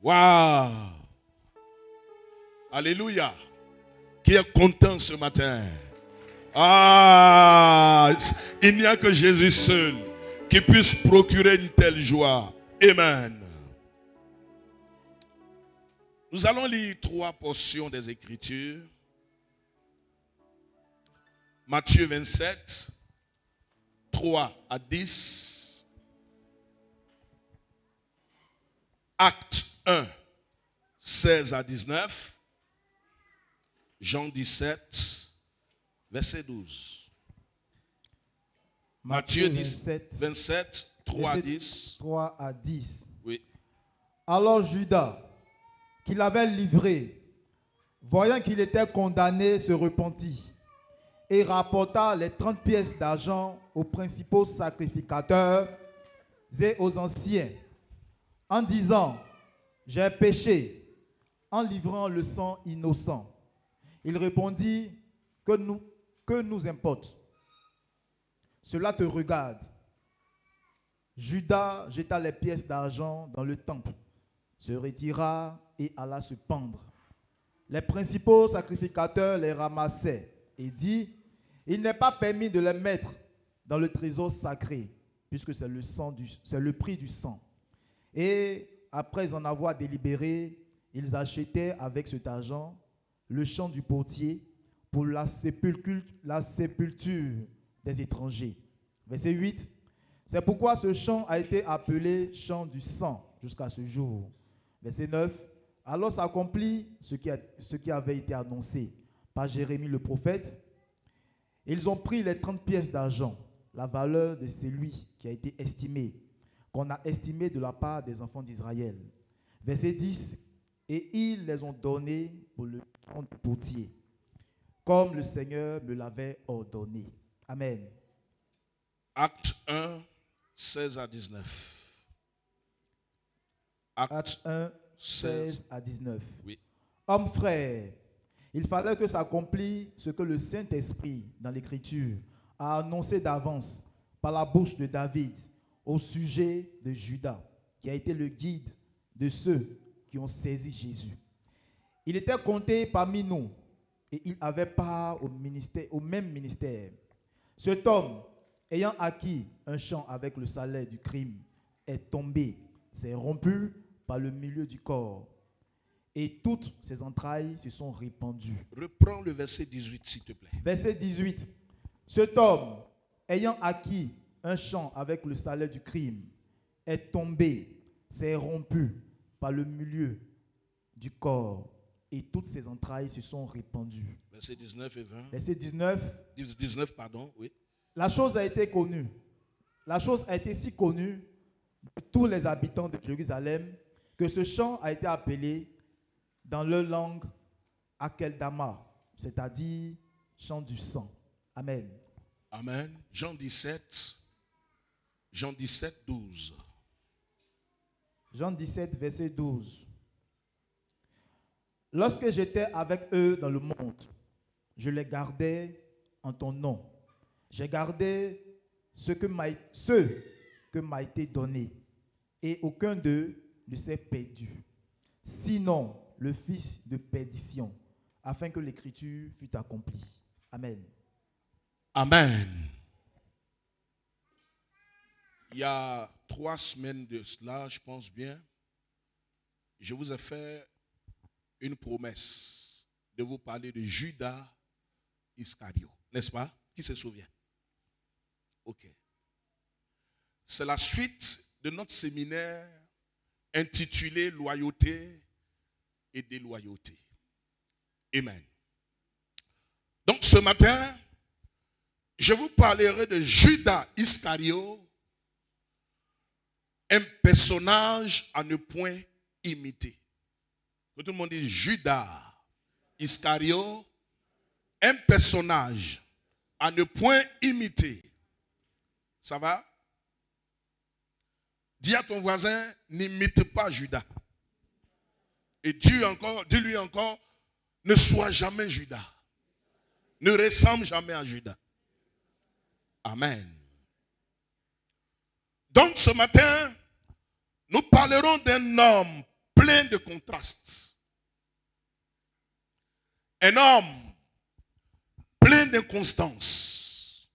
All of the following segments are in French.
Waouh! Alléluia! Qui est content ce matin? Ah! Il n'y a que Jésus seul qui puisse procurer une telle joie. Amen. Nous allons lire 3 portions des Écritures. Matthieu 27, 3 à 10. Acte 1, 16 à 19. Jean 17, verset 12. Matthieu 27, 3 à 10. 3 à 10. Oui. Alors Judas, qui l'avait livré, voyant qu'il était condamné, se repentit et rapporta les 30 pièces d'argent aux principaux sacrificateurs et aux anciens, en disant: j'ai péché, en livrant le sang innocent. Il répondit: que nous importe? Cela te regarde. Judas jeta les pièces d'argent dans le temple, se retira et alla se pendre. Les principaux sacrificateurs les ramassaient et dit: il n'est pas permis de les mettre dans le trésor sacré, puisque c'est le prix du sang. Et après en avoir délibéré, ils achetaient avec cet argent le champ du portier pour la sépulture des étrangers. Verset 8. C'est pourquoi ce champ a été appelé champ du sang jusqu'à ce jour. Verset 9. Alors s'accomplit ce qui avait été annoncé par Jérémie le prophète. Ils ont pris les 30 pièces d'argent, la valeur de celui qui a été estimé, qu'on a estimé de la part des enfants d'Israël. Verset 10. Et ils les ont donnés pour le champ du portier, comme le Seigneur me l'avait ordonné. Amen. Acte 1, 16 à 19. Acte 1, 16 à 19. Oui. Hommes frères, il fallait que s'accomplisse ce que le Saint-Esprit, dans l'Écriture, a annoncé d'avance par la bouche de David au sujet de Judas, qui a été le guide de ceux qui ont saisi Jésus. Il était compté parmi nous et il avait part au même ministère. Cet homme, ayant acquis un champ avec le salaire du crime, est tombé, s'est rompu par le milieu du corps, et toutes ses entrailles se sont répandues. Reprends le verset 18, s'il te plaît. Verset 18. Cet homme, ayant acquis un champ avec le salaire du crime, est tombé, s'est rompu par le milieu du corps, et toutes ses entrailles se sont répandues. Verset 19 et 20. Verset 19. 19, pardon, oui. La chose a été connue. La chose a été si connue de tous les habitants de Jérusalem que ce champ a été appelé dans leur langue Akeldama, c'est-à-dire champ du sang. Amen. Amen. Jean 17, 12. Jean 17, verset 12. Lorsque j'étais avec eux dans le monde, je les gardais en ton nom. J'ai gardé ce que m'a été donné, et aucun d'eux ne s'est perdu, sinon le fils de perdition, afin que l'écriture fût accomplie. Amen. Amen. Il y a 3 semaines de cela, je pense bien, je vous ai fait une promesse de vous parler de Judas Iscario, n'est-ce pas? Qui se souvient? Ok. C'est la suite de notre séminaire intitulé Loyauté et déloyauté. Amen. Donc ce matin, je vous parlerai de Judas Iscario, un personnage à ne point imiter. Que tout le monde dise Judas Iscario, un personnage à ne point imiter. Ça va? Dis à ton voisin, n'imite pas Judas. Et dis-lui encore, ne sois jamais Judas. Ne ressemble jamais à Judas. Amen. Donc ce matin, nous parlerons d'un homme plein de contrastes. Un homme plein d'inconstance.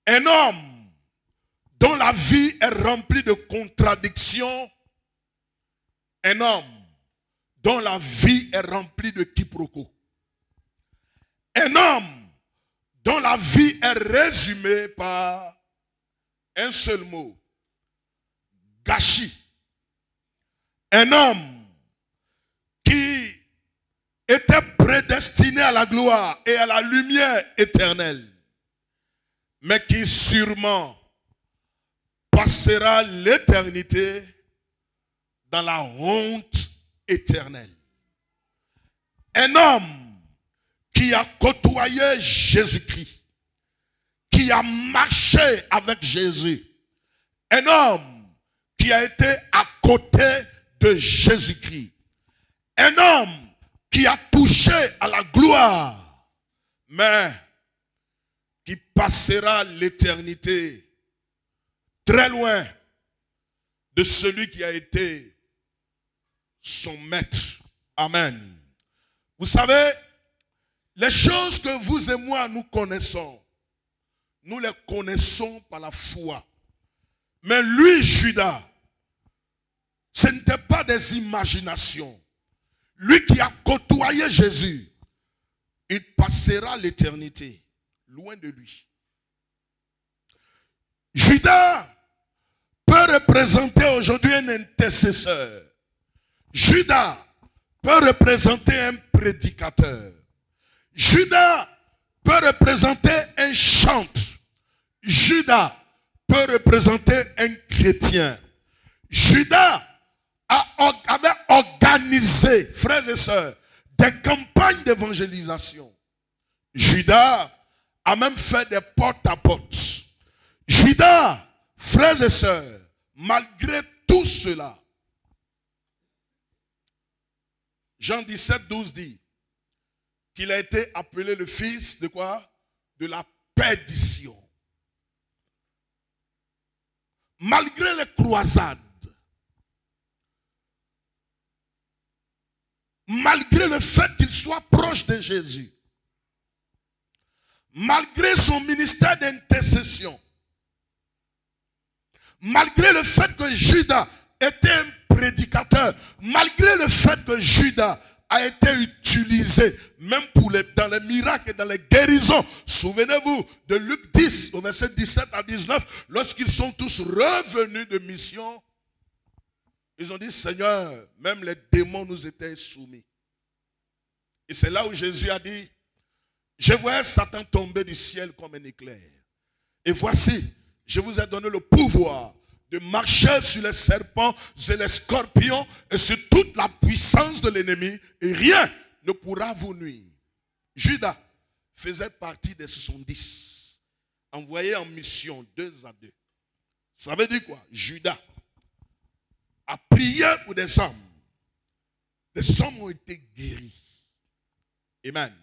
Un homme dont la vie est remplie de contradictions. Un homme dont la vie est remplie de quiproquos. Un homme dont la vie est résumée par un seul mot: gâchis. Un homme qui était prédestiné à la gloire et à la lumière éternelle, mais qui sûrement passera l'éternité dans la honte éternelle. Un homme qui a côtoyé Jésus-Christ, qui a marché avec Jésus. Un homme qui a été à côté de Jésus-Christ. Un homme qui a touché à la gloire, mais qui passera l'éternité très loin de celui qui a été son maître. Amen. Vous savez, les choses que vous et moi nous connaissons, nous les connaissons par la foi. Mais lui, Judas, ce n'était pas des imaginations. Lui qui a côtoyé Jésus, il passera l'éternité loin de lui. Judas peut représenter aujourd'hui un intercesseur. Judas peut représenter un prédicateur. Judas peut représenter un chantre. Judas peut représenter un chrétien. Judas avait organisé, frères et sœurs, des campagnes d'évangélisation. Judas a même fait des porte-à-porte. Judas, frères et sœurs, malgré tout cela, Jean 17, 12 dit qu'il a été appelé le fils de quoi? De la perdition. Malgré les croisades, malgré le fait qu'il soit proche de Jésus, malgré son ministère d'intercession, malgré le fait que Judas était un prédicateur, malgré le fait que Judas a été utilisé même dans les miracles et dans les guérisons. Souvenez-vous de Luc 10 au verset 17 à 19, lorsqu'ils sont tous revenus de mission, ils ont dit: Seigneur, même les démons nous étaient soumis. Et c'est là où Jésus a dit: je voyais Satan tomber du ciel comme un éclair. Et voici, je vous ai donné le pouvoir de marcher sur les serpents et les scorpions et sur toute la puissance de l'ennemi, et rien ne pourra vous nuire. Judas faisait partie des 70 envoyés en mission 2 à 2. Ça veut dire quoi? Judas a prié pour des hommes. Des hommes ont été guéris. Amen.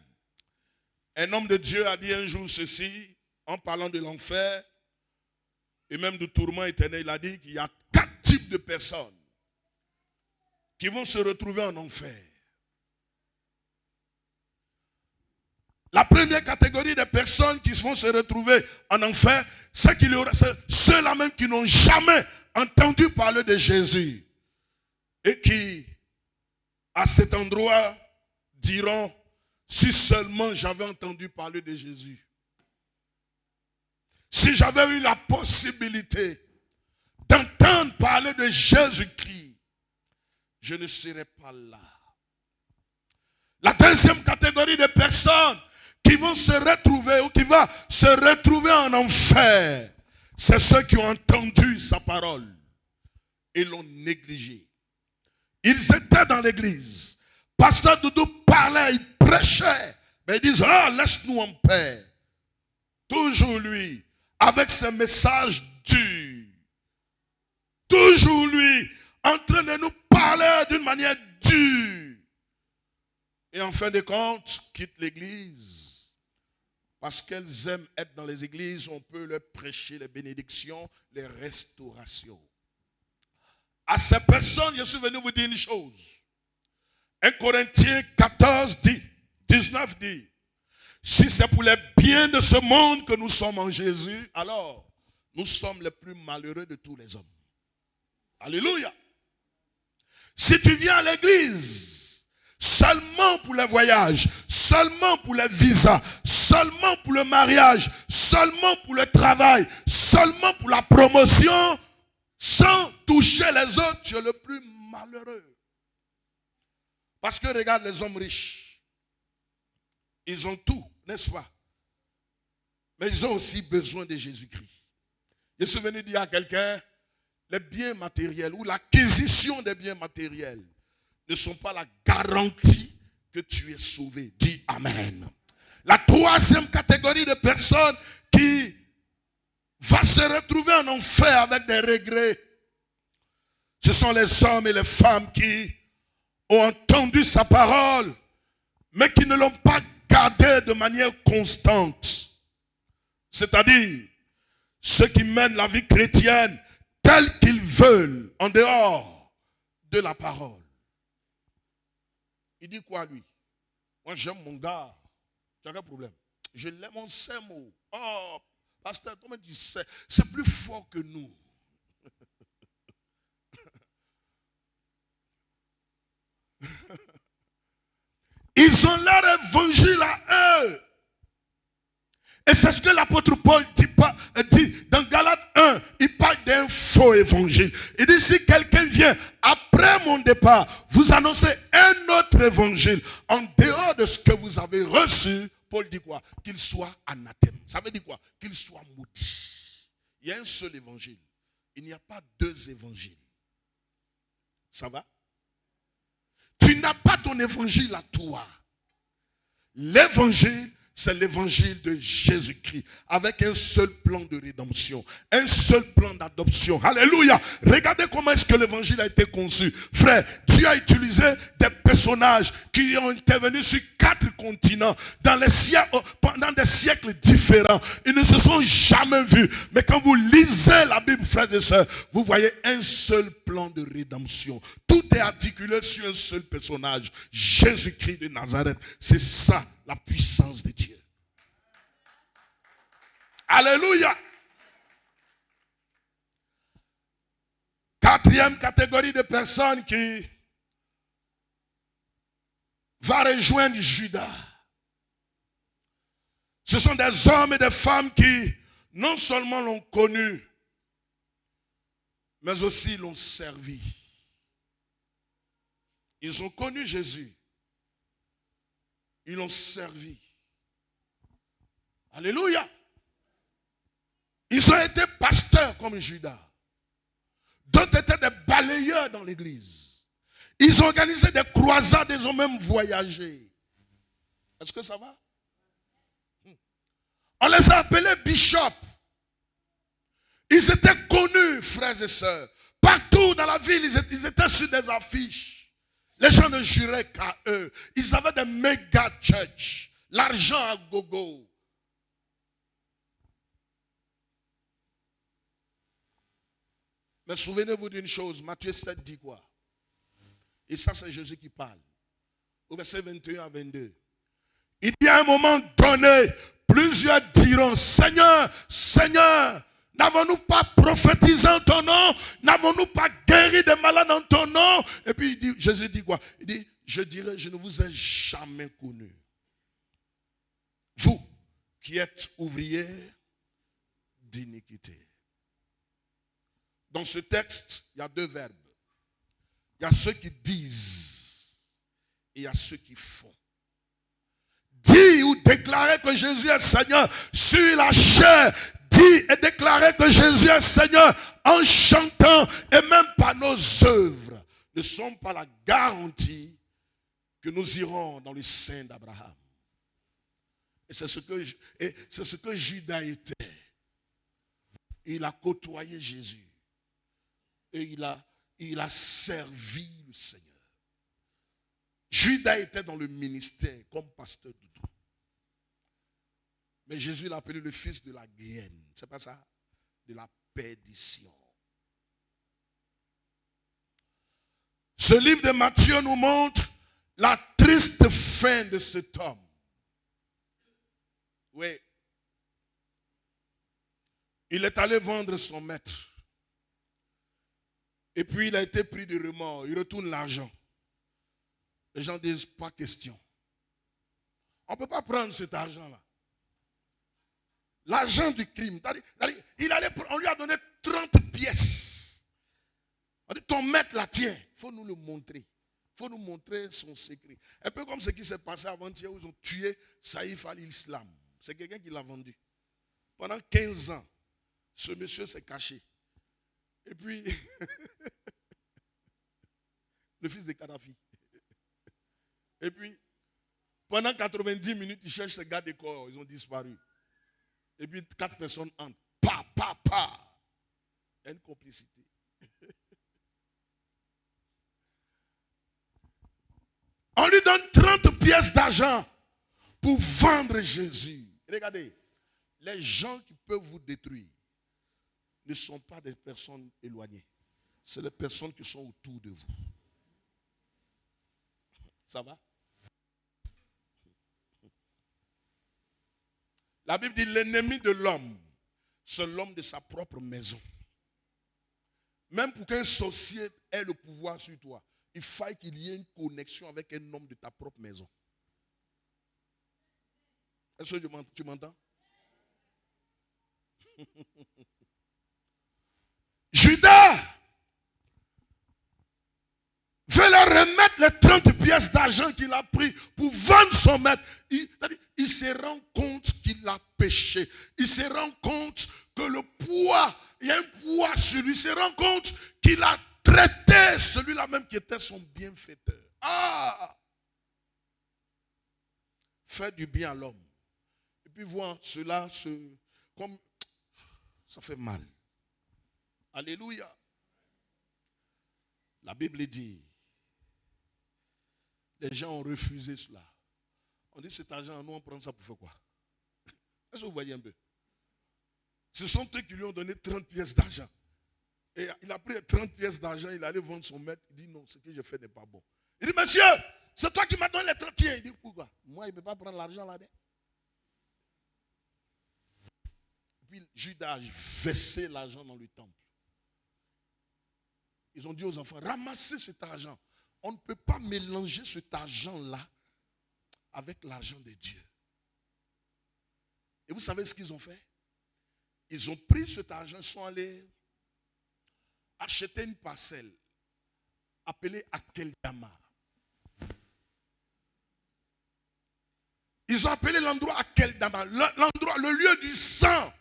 Un homme de Dieu a dit un jour ceci, en parlant de l'enfer et même du tourment éternel. Il a dit qu'il y a 4 types de personnes qui vont se retrouver en enfer. La première catégorie de personnes qui vont se retrouver en enfer, c'est ceux-là même qui n'ont jamais entendu parler de Jésus et qui, à cet endroit, diront: si seulement j'avais entendu parler de Jésus. Si j'avais eu la possibilité d'entendre parler de Jésus-Christ, je ne serais pas là. La deuxième catégorie de personnes qui vont se retrouver ou qui va se retrouver en enfer, c'est ceux qui ont entendu sa parole et l'ont négligé. Ils étaient dans l'église. Pasteur Doudou parlait, il prêchait, mais ils disent: ah, laisse-nous en paix. Toujours lui, avec ses messages durs. Toujours lui, en train de nous parler d'une manière dure. Et en fin de compte, quitte l'église. Parce qu'elles aiment être dans les églises, on peut leur prêcher les bénédictions, les restaurations. À ces personnes, je suis venu vous dire une chose. 1 Corinthiens 14 dit, 19 dit, si c'est pour les biens de ce monde que nous sommes en Jésus, alors nous sommes les plus malheureux de tous les hommes. Alléluia. Si tu viens à l'église seulement pour les voyages, seulement pour les visas, seulement pour le mariage, seulement pour le travail, seulement pour la promotion, sans toucher les autres, tu es le plus malheureux. Parce que regarde les hommes riches. Ils ont tout, n'est-ce pas? Mais ils ont aussi besoin de Jésus-Christ. Je suis venu dire à quelqu'un, les biens matériels ou l'acquisition des biens matériels ne sont pas la garantie que tu es sauvé. Dis Amen. La troisième catégorie de personnes qui va se retrouver en enfer avec des regrets, ce sont les hommes et les femmes qui ont entendu sa parole, mais qui ne l'ont pas gardée de manière constante. C'est-à-dire, ceux qui mènent la vie chrétienne telle qu'ils veulent, en dehors de la parole. Il dit quoi, lui? Moi, j'aime mon gars. Tu as quel problème? Je l'aime en ces mots. Oh, pasteur, comment tu sais? C'est plus fort que nous. Ils ont leur évangile à eux. Et c'est ce que l'apôtre Paul dit dans Galates 1. Il parle d'un faux évangile. Il dit, si quelqu'un vient après mon départ, vous annoncez un autre évangile en dehors de ce que vous avez reçu, Paul dit quoi? Qu'il soit anathème. Ça veut dire quoi? Qu'il soit maudit. Il y a un seul évangile. Il n'y a pas deux évangiles. Ça va? Tu n'as pas ton évangile à toi. L'évangile, c'est l'évangile de Jésus-Christ avec un seul plan de rédemption, un seul plan d'adoption. Alléluia. Regardez comment est-ce que l'évangile a été conçu. Frère, Dieu a utilisé des personnages qui ont intervenu sur 4 continents pendant des siècles différents. Ils ne se sont jamais vus. Mais quand vous lisez la Bible, frères et sœurs, vous voyez un seul plan de rédemption. Tout est articulé sur un seul personnage, Jésus-Christ de Nazareth. C'est ça la puissance de Dieu. Alléluia. 4e catégorie de personnes qui va rejoindre Judas. Ce sont des hommes et des femmes qui non seulement l'ont connu, mais aussi l'ont servi. Ils ont connu Jésus. Ils l'ont servi. Alléluia. Ils ont été pasteurs comme Judas. D'autres étaient des balayeurs dans l'église. Ils ont organisé des croisades, ils ont même voyagé. Est-ce que ça va? On les a appelés bishops. Ils étaient connus, frères et sœurs. Partout dans la ville, ils étaient sur des affiches. Les gens ne juraient qu'à eux. Ils avaient des méga church. L'argent à gogo. Mais souvenez-vous d'une chose. Matthieu 7 dit quoi? Et ça, c'est Jésus qui parle. Au verset 21 à 22. Il dit à un moment donné, plusieurs diront, Seigneur, Seigneur, n'avons-nous pas prophétisé en ton nom? N'avons-nous pas guéri des malades en ton nom? Et puis Jésus dit quoi? Il dit, je dirais, je ne vous ai jamais connu. Vous qui êtes ouvriers d'iniquité. Dans ce texte, il y a 2 verbes. Il y a ceux qui disent et il y a ceux qui font. Dire ou déclarer que Jésus est Seigneur sur la chair, dire et déclarer que Jésus est Seigneur en chantant et même par nos œuvres ne sont pas la garantie que nous irons dans le sein d'Abraham. Et c'est ce que Judas était. Il a côtoyé Jésus. Et il a servi le Seigneur. Judas était dans le ministère comme pasteur Doudou. Mais Jésus l'a appelé le fils de la guéenne. C'est pas ça? De la perdition. Ce livre de Matthieu nous montre la triste fin de cet homme. Oui. Il est allé vendre son maître. Et puis il a été pris de remords. Il retourne l'argent. Les gens disent pas question. On ne peut pas prendre cet argent-là. L'argent du crime. On lui a donné 30 pièces. On dit ton maître la tient. Il faut nous le montrer. Il faut nous montrer son secret. Un peu comme ce qui s'est passé avant-hier où ils ont tué Saïf al-Islam. C'est quelqu'un qui l'a vendu. Pendant 15 ans, ce monsieur s'est caché. Et puis, le fils de Kadhafi. Et puis, pendant 90 minutes, ils cherchent ces gars de corps. Ils ont disparu. Et puis, 4 personnes entrent. Pa, pa, pa. Il y a une complicité. On lui donne 30 pièces d'argent pour vendre Jésus. Regardez, les gens qui peuvent vous détruire ne sont pas des personnes éloignées. C'est les personnes qui sont autour de vous. Ça va? La Bible dit l'ennemi de l'homme, c'est l'homme de sa propre maison. Même pour qu'un sorcier ait le pouvoir sur toi, il faille qu'il y ait une connexion avec un homme de ta propre maison. Est-ce que tu m'entends? Judas veut leur remettre les 30 pièces d'argent qu'il a pris pour vendre son maître. Il se rend compte qu'il a péché. Il se rend compte que le poids, il y a un poids sur lui. Il se rend compte qu'il a traité celui-là même qui était son bienfaiteur. Ah! Faire du bien à l'homme. Et puis voir cela comme ça fait mal. Alléluia. La Bible dit, les gens ont refusé cela. On dit cet argent, nous on prend ça pour faire quoi? Est-ce que vous voyez un peu? Ce sont eux qui lui ont donné 30 pièces d'argent. Et il a pris 30 pièces d'argent, il allait vendre son maître. Il dit non, ce que j'ai fait n'est pas bon. Il dit monsieur, c'est toi qui m'as donné les 30. Il dit pourquoi? Moi, il ne peut pas prendre l'argent là-dedans. Puis Judas a versé l'argent dans le temple. Ils ont dit aux enfants, ramassez cet argent. On ne peut pas mélanger cet argent-là avec l'argent de Dieu. Et vous savez ce qu'ils ont fait? Ils ont pris cet argent, ils sont allés acheter une parcelle appelée Akeldama. Ils ont appelé l'endroit Akeldama, l'endroit, le lieu du sang.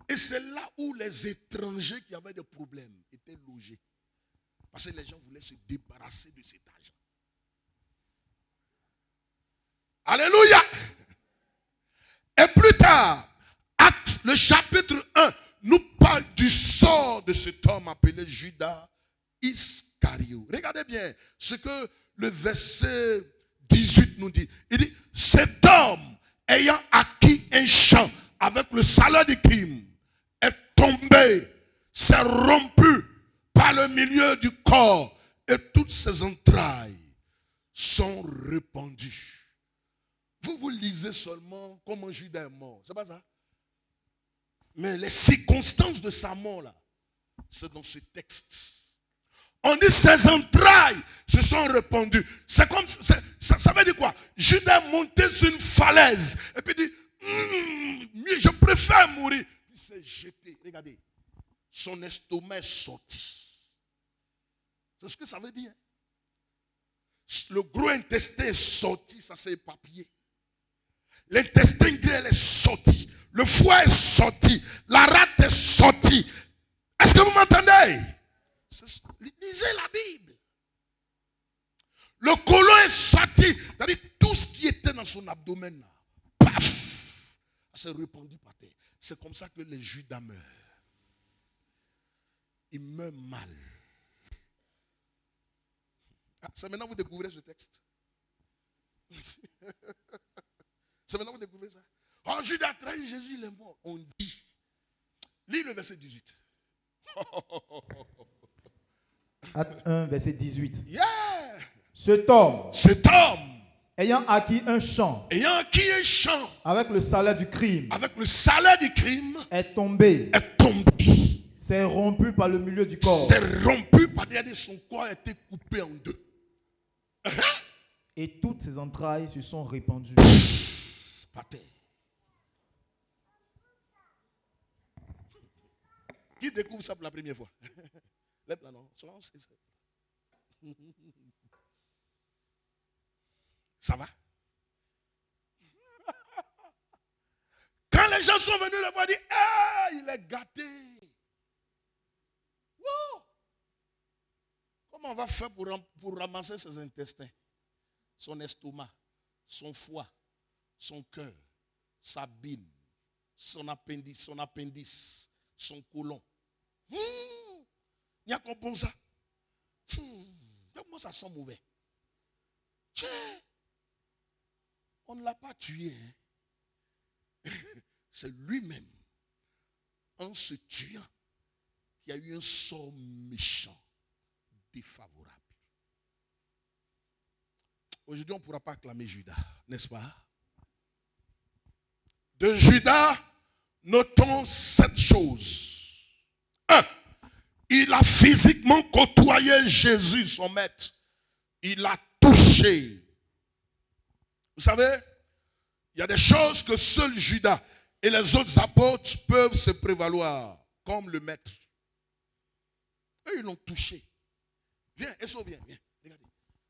Et c'est là où les étrangers qui avaient des problèmes étaient logés. Parce que les gens voulaient se débarrasser de cet argent. Alléluia. Et plus tard, Actes, le chapitre 1, nous parle du sort de cet homme appelé Judas Iscario. Regardez bien ce que le verset 18 nous dit. Il dit, cet homme ayant acquis un champ avec le salaire du crime est tombé, s'est rompu par le milieu du corps et toutes ses entrailles sont répandues. Vous lisez seulement comment Judas est mort. C'est pas ça? Mais les circonstances de sa mort là, c'est dans ce texte. On dit ses entrailles se sont répandues. C'est comme ça veut dire quoi? Judas est monté sur une falaise et puis dit je préfère mourir. Il s'est jeté. Regardez, son estomac est sorti. C'est ce que ça veut dire. Le gros intestin est sorti, ça s'est éparpillé. L'intestin grêle est sorti. Le foie est sorti. La rate est sortie. Est-ce que vous m'entendez? Lisez la Bible. Le côlon est sorti. C'est-à-dire tout ce qui était dans son abdomen, là, paf, ça s'est répandu par terre. C'est comme ça que les Judas meurent. Ils meurent mal. Ah, c'est maintenant que vous découvrez ce texte. C'est maintenant que vous découvrez ça. Oh, Judas a trahi Jésus, il est mort. On dit. Lis le verset 18. Acte 1, verset 18. Yeah. Cet homme, ayant acquis un champ avec le salaire du crime, est tombé, s'est rompu par le milieu du corps. Son corps a été coupé en deux. Et toutes ses entrailles se sont répandues. Par terre. Qui découvre ça pour la première fois? Lève la non. Ça va? Quand les gens sont venus le voir, dire, ah, il est gâté. Wow. Comment on va faire pour ramasser ses intestins? Son estomac, son foie, son cœur, sa bile, son appendice, son côlon. Il y a qu'on pense ça. Comment ça sent mauvais? Tiens, on ne l'a pas tué. Hein? C'est lui-même, en se tuant, qui a eu un sort méchant, défavorable. Aujourd'hui, on ne pourra pas acclamer Judas, n'est-ce pas? De Judas, notons 7 choses. 1. Il a physiquement côtoyé Jésus, son maître. Il a touché. Vous savez, il y a des choses que seul Judas et les autres apôtres peuvent se prévaloir, comme le maître. Eux, ils l'ont touché. Viens, Esso, viens. Regardez.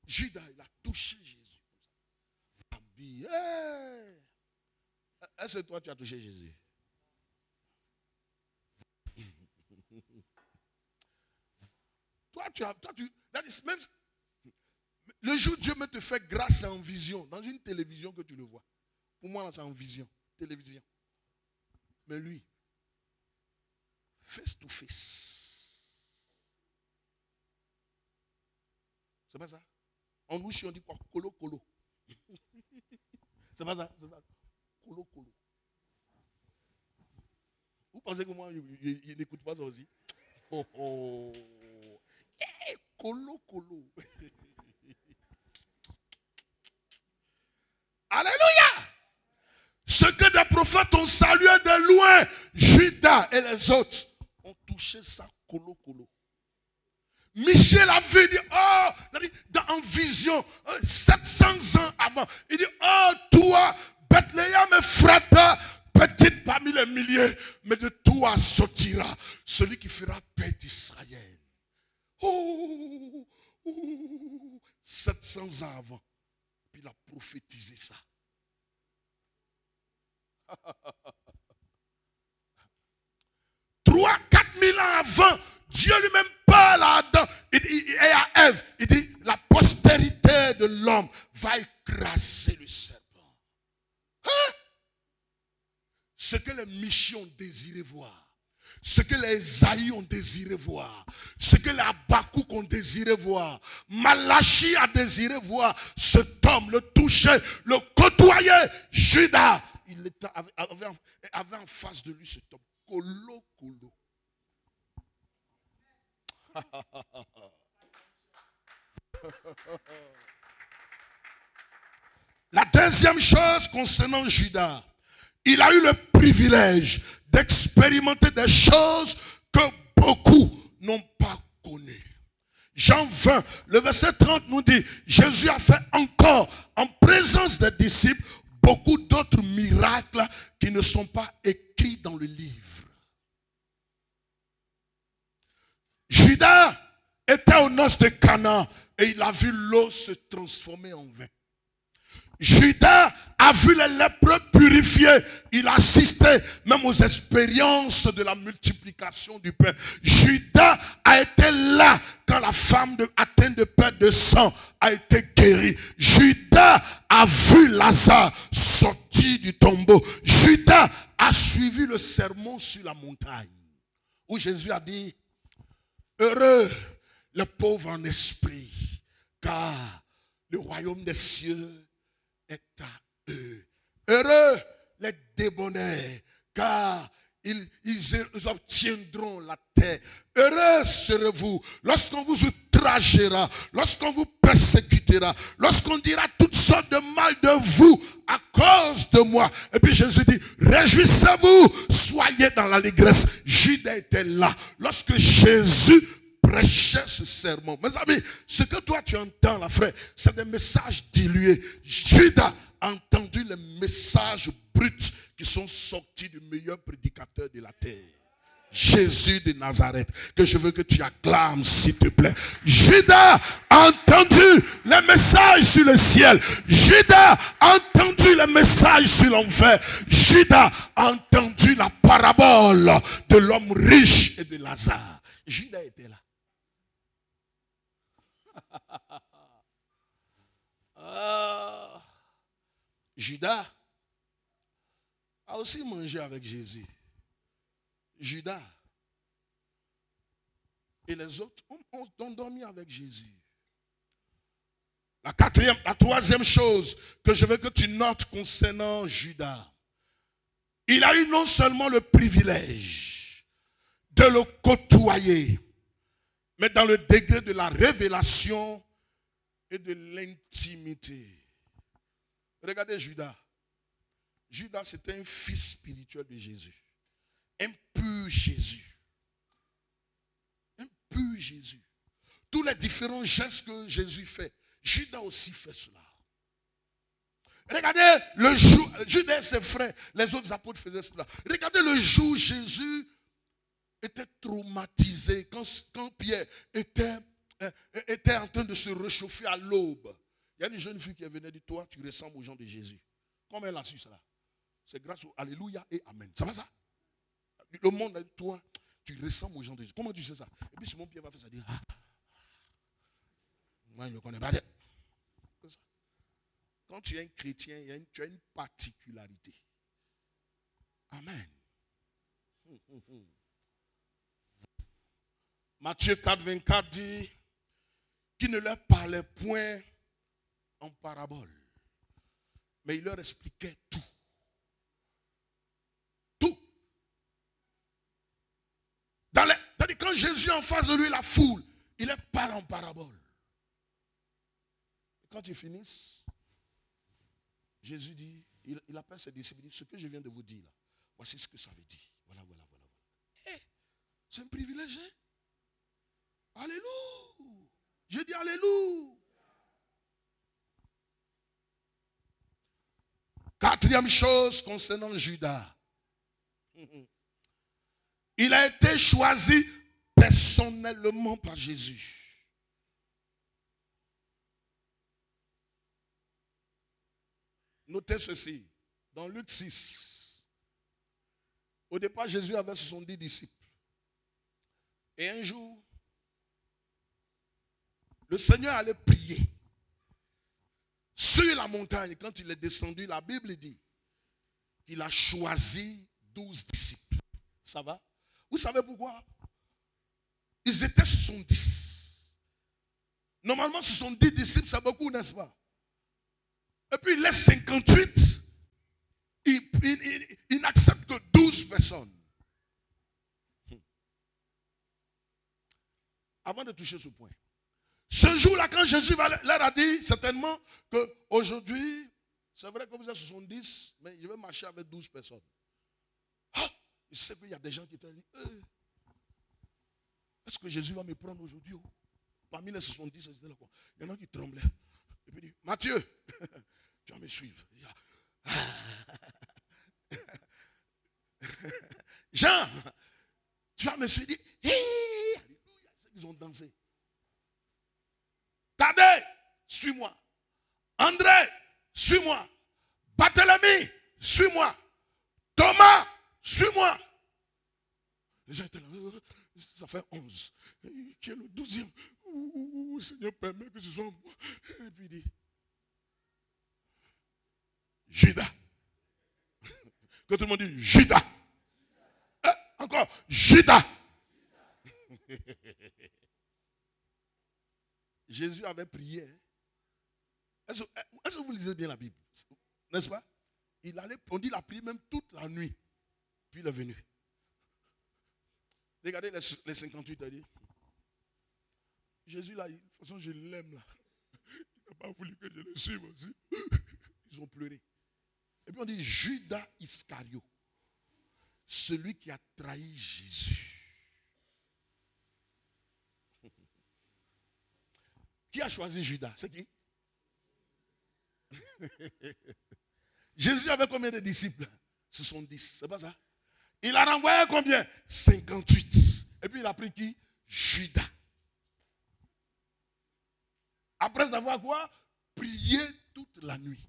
Judas, il a touché Jésus. Est-ce que toi, tu as touché Jésus? Même le jour où Dieu me te fait grâce, c'est en vision, dans une télévision que tu le vois. Pour moi, c'est en vision, télévision. Mais lui, face to face. C'est pas ça? En Ouchi, on dit quoi? Colo. C'est pas ça? C'est ça? Colo. Vous pensez que moi, il n'écoute pas ça aussi? Oh. Hey, colo. Alléluia! Ce que des prophètes ont salué de loin, Judas et les autres ont touché ça, colo. Michel a vu, en vision, 700 ans avant, il dit, oh toi, Bethléem Ephrata, petite parmi les milliers, mais de toi sortira celui qui fera paix d'Israël. 700 ans avant, puis il a prophétisé ça. 3-4 000 ans avant, Dieu lui-même parle à Adam et à Ève. Il dit, la postérité de l'homme va écraser le serpent. Hein? Ce que les Michis ont désiré voir, ce que les Esaïe ont désiré voir, ce que les Habakkuk ont désiré voir, Malachi a désiré voir, cet homme, le toucher, le côtoyer, Judas, il avait en face de lui cet homme, colo. La deuxième chose concernant Judas, il a eu le privilège d'expérimenter des choses que beaucoup n'ont pas connues. Jean 20, le verset 30 nous dit, Jésus a fait encore en présence des disciples beaucoup d'autres miracles qui ne sont pas écrits dans le livre. Judas était aux noces de Cana et il a vu l'eau se transformer en vin. Judas a vu les lépreux purifiés. Il assistait même aux expériences de la multiplication du pain. Judas a été là quand la femme atteinte de perte de sang a été guérie. Judas a vu Lazare sortir du tombeau. Judas a suivi le sermon sur la montagne où Jésus a dit, heureux les pauvres en esprit, car le royaume des cieux est à eux. Heureux les débonnaires, car ils obtiendront la terre. Heureux serez-vous lorsqu'on vous outragera, lorsqu'on vous persécutera, lorsqu'on dira toutes sortes de mal de vous à cause de moi. Et puis Jésus dit, réjouissez-vous, soyez dans l'allégresse. Judas était là. Lorsque Jésus prêchait ce sermon. Mes amis, ce que toi tu entends là, frère, c'est des messages dilués. Judas a entendu les messages bruts qui sont sortis du meilleur prédicateur de la terre. Jésus de Nazareth, que je veux que tu acclames s'il te plaît. Judas a entendu les messages sur le ciel. Judas a entendu les messages sur l'enfer. Judas a entendu la parabole de l'homme riche et de Lazare. Judas était là. Judas a aussi mangé avec Jésus. Judas et les autres ont dormi avec Jésus. La troisième chose que je veux que tu notes concernant Judas, il a eu non seulement le privilège de le côtoyer, mais dans le degré de la révélation et de l'intimité. Regardez Judas. Judas, c'était un fils spirituel de Jésus. Un pur Jésus. Un pur Jésus. Tous les différents gestes que Jésus fait, Judas aussi fait cela. Regardez le jour, Judas et ses frères, les autres apôtres faisaient cela. Regardez le jour où Jésus était traumatisé, quand Pierre était en train de se réchauffer à l'aube. Il y a une jeune fille qui est venue dire, toi, tu ressembles aux gens de Jésus. Comment elle a su cela? C'est grâce au Alléluia et Amen. Ça va ça? Le monde a dit, toi, tu ressembles aux gens de Jésus. Comment tu sais ça? Et puis Simon Pierre va faire ça, dire, moi je ne connais pas. Quand tu es un chrétien, tu as une particularité. Amen. Matthieu 4, 24 dit qu'il ne leur parlait point en parabole, mais il leur expliquait tout. Tout. Quand Jésus est en face de lui, la foule, il leur parle en parabole. Et quand ils finissent, Jésus dit, il appelle ses disciples, il dit, ce que je viens de vous dire là, voici ce que ça veut dire. Voilà. C'est un privilège, hein? Alléluia. Je dis Alléluia. Quatrième chose concernant Judas. Il a été choisi personnellement par Jésus. Notez ceci. Dans Luc 6, au départ, Jésus avait 70 disciples. Et un jour, le Seigneur allait prier. Sur la montagne, quand il est descendu, la Bible dit qu'il a choisi 12 disciples. Ça va? Vous savez pourquoi? Ils étaient 70. Normalement, 70 disciples, c'est beaucoup, n'est-ce pas? Et puis, il laisse 58. Il n'accepte que 12 personnes. Avant de toucher ce point. Ce jour-là, quand Jésus leur a dit certainement qu'aujourd'hui, c'est vrai que vous êtes 70, mais je vais marcher avec 12 personnes. Il sait qu'il y a des gens qui t'ont dit, est-ce que Jésus va me prendre aujourd'hui? Parmi les 70, il y en a qui tremblaient. Et puis il dit, Matthieu, tu vas me suivre. Jean, tu vas me suivre. Alléluia, ils ont dansé. Tadé, suis-moi. André, suis-moi. Barthélemy, suis-moi. Thomas, suis-moi. Les gens étaient là. Ça fait 11. Qui est le 12e? Seigneur, permet que ce soit moi. Et puis il dit, Judas. Que tout le monde dit, Judas. Encore, Judas. Jésus avait prié. Est-ce que vous lisez bien la Bible? N'est-ce pas? On dit qu'il a prié même toute la nuit. Puis il est venu. Regardez les 58, il dit. Jésus là, de toute façon je l'aime là. Il n'a pas voulu que je le suive aussi. Ils ont pleuré. Et puis on dit Judas Iscario, celui qui a trahi Jésus. Qui a choisi Judas? C'est qui? Jésus avait combien de disciples? 70, c'est pas ça? Il a renvoyé combien? 58. Et puis il a pris qui? Judas. Après avoir quoi? Prié toute la nuit.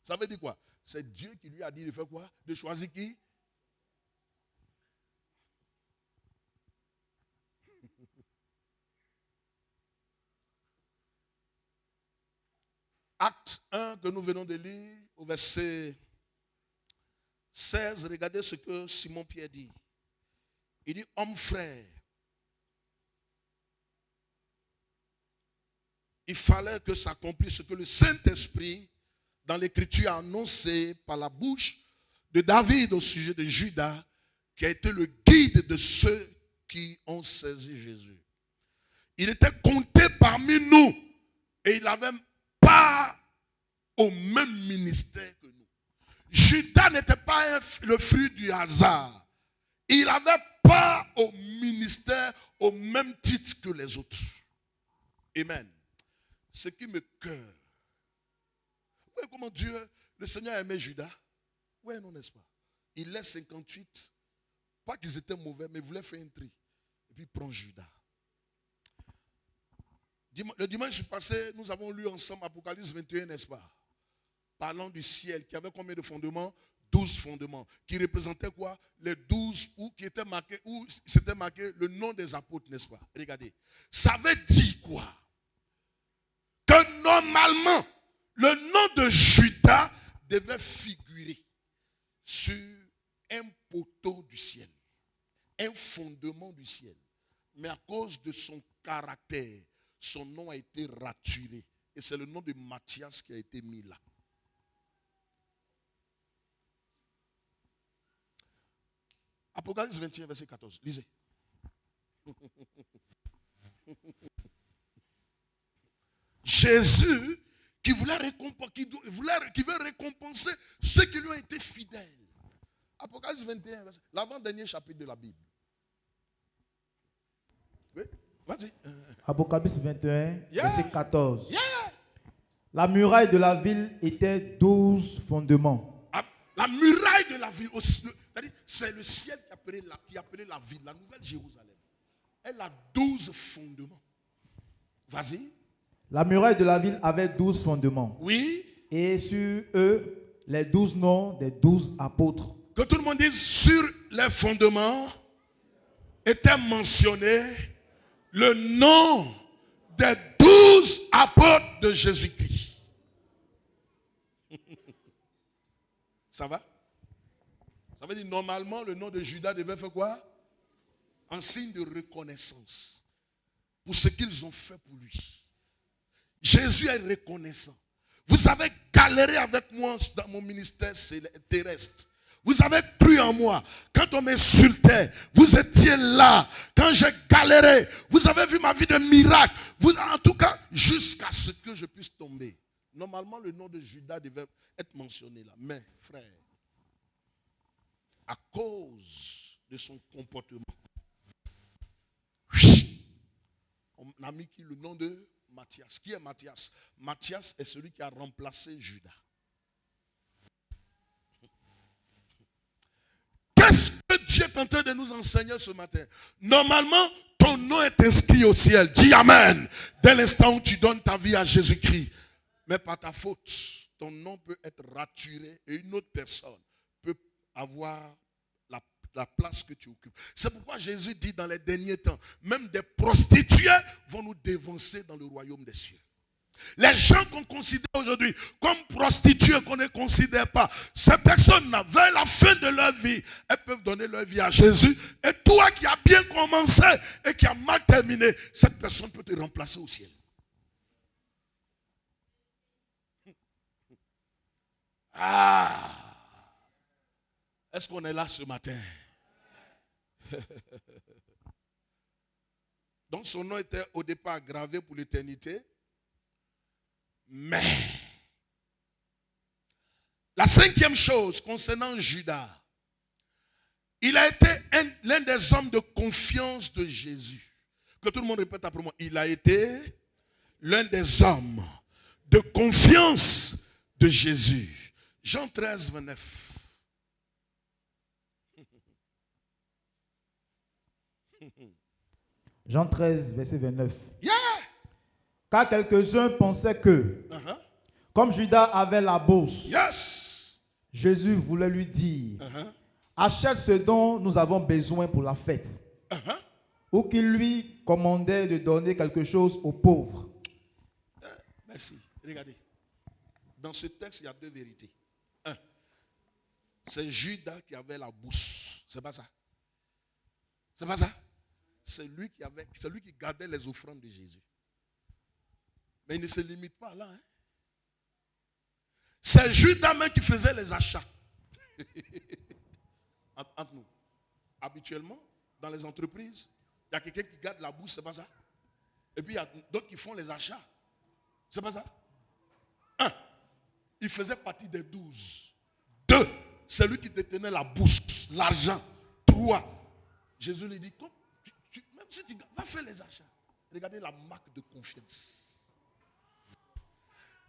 Ça veut dire quoi? C'est Dieu qui lui a dit de faire quoi? De choisir qui? Acte 1 que nous venons de lire au verset 16. Regardez ce que Simon-Pierre dit. Il dit, homme frère, il fallait que s'accomplisse ce que le Saint-Esprit dans l'Écriture a annoncé par la bouche de David au sujet de Judas, qui a été le guide de ceux qui ont saisi Jésus. Il était compté parmi nous et il n'avait pas au même ministère que nous. Judas n'était pas le fruit du hasard. Il n'avait pas au ministère au même titre que les autres. Amen. Ce qui me cœur. Vous voyez comment Dieu, le Seigneur aimait Judas? Oui, non, n'est-ce pas? Il laisse 58. Pas qu'ils étaient mauvais, mais il voulait faire un tri. Et puis il prend Judas. Le dimanche passé, nous avons lu ensemble Apocalypse 21, n'est-ce pas? Parlant du ciel, qui avait combien de fondements? 12 fondements. Qui représentaient quoi? Les 12 où c'était marqué le nom des apôtres, n'est-ce pas? Regardez. Ça veut dire quoi? Que normalement, le nom de Judas devait figurer sur un poteau du ciel, un fondement du ciel. Mais à cause de son caractère, son nom a été raturé. Et c'est le nom de Matthias qui a été mis là. Apocalypse 21, verset 14. Lisez. Jésus qui veut récompenser ceux qui lui ont été fidèles. Apocalypse 21, l'avant-dernier chapitre de la Bible. Oui, vas-y. Apocalypse 21, verset 14. La muraille de la ville était 12 fondements. La muraille de la ville, c'est le ciel qui appelait la ville, la nouvelle Jérusalem. Elle a 12 fondements. Vas-y. La muraille de la ville avait 12 fondements. Oui. Et sur eux, les 12 noms des 12 apôtres. Que tout le monde dise, sur les fondements était mentionné le nom des 12 apôtres de Jésus-Christ. Ça va? Ça veut dire normalement le nom de Judas devait faire quoi? En signe de reconnaissance pour ce qu'ils ont fait pour lui. Jésus est reconnaissant. Vous avez galéré avec moi dans mon ministère terrestre. Vous avez cru en moi. Quand on m'insultait, vous étiez là. Quand j'ai galéré, vous avez vu ma vie de miracle. En tout cas, jusqu'à ce que je puisse tomber. Normalement, le nom de Judas devait être mentionné là. Mais, frère, à cause de son comportement, on a mis le nom de Matthias. Qui est Matthias? Matthias est celui qui a remplacé Judas. Qu'est-ce que Dieu est en train de nous enseigner ce matin? Normalement, ton nom est inscrit au ciel. Dis Amen. Dès l'instant où tu donnes ta vie à Jésus-Christ. Mais par ta faute, ton nom peut être raturé et une autre personne peut avoir la place que tu occupes. C'est pourquoi Jésus dit dans les derniers temps, même des prostituées vont nous dévancer dans le royaume des cieux. Les gens qu'on considère aujourd'hui comme prostituées, qu'on ne considère pas, ces personnes, vers la fin de leur vie, elles peuvent donner leur vie à Jésus. Et toi qui as bien commencé et qui as mal terminé, cette personne peut te remplacer au ciel. Ah! Est-ce qu'on est là ce matin? Donc son nom était au départ gravé pour l'éternité. Mais la cinquième chose concernant Judas, il a été l'un des hommes de confiance de Jésus. Que tout le monde répète après moi. Il a été l'un des hommes de confiance de Jésus. Jean 13, 29. Jean 13, verset 29. Yeah. Car quelques-uns pensaient que, comme Judas avait la bourse, Yes. Jésus voulait lui dire, achète ce dont nous avons besoin pour la fête. Ou qu'il lui commandait de donner quelque chose aux pauvres. Merci. Regardez. Dans ce texte, il y a deux vérités. Un, c'est Judas qui avait la bourse. C'est pas ça. C'est pas ça. C'est lui qui gardait les offrandes de Jésus. Mais il ne se limite pas là. Hein. C'est Judas même qui faisait les achats. Entre nous. Habituellement, dans les entreprises, il y a quelqu'un qui garde la bourse, c'est pas ça. Et puis il y a d'autres qui font les achats. C'est pas ça. Un, il faisait partie des 12. Deux, c'est lui qui détenait la bourse, l'argent. Trois, Jésus lui dit, même si tu vas faire les achats, regardez la marque de confiance.